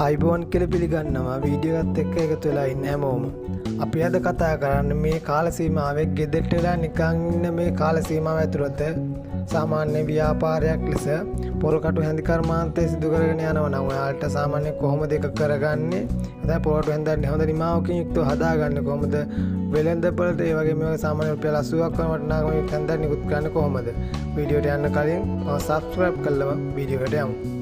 අයිබෝන් කියලා පිළිගන්නවා වීඩියෝ එකත් එක්ක එකතු වෙලා ඉන්න හැමෝම. අපි අද කතා කරන්නේ මේ කාල සීමාවේ ගෙදරට වෙලා නිකන් ඉන්න මේ කාල සීමාව ඇතුළත සාමාන්‍ය ව්‍යාපාරයක් ලෙස පොරකටු හැඳි කර්මාන්තය සිදු කරගෙන යනවා නම් ඔයාලට සාමාන්‍ය කොහොමද ඒක කරගන්නේ? දැන් පොරකටු හැන්දන්නේ හොඳ නිමාවකින් යුක්තව හදාගන්නේ කොහොමද? වෙළඳපොළට ඒ වගේ මේවා සාමාන්‍ය රුපියල් 80ක් වගේ වටිනාකමක් හැන්දන්නේ නිකුත් කරන්නේ කොහොමද? වීඩියෝට යන්න කලින් සබ්ස්ක්‍රයිබ් කරලා වීඩියෝ එකට යමු.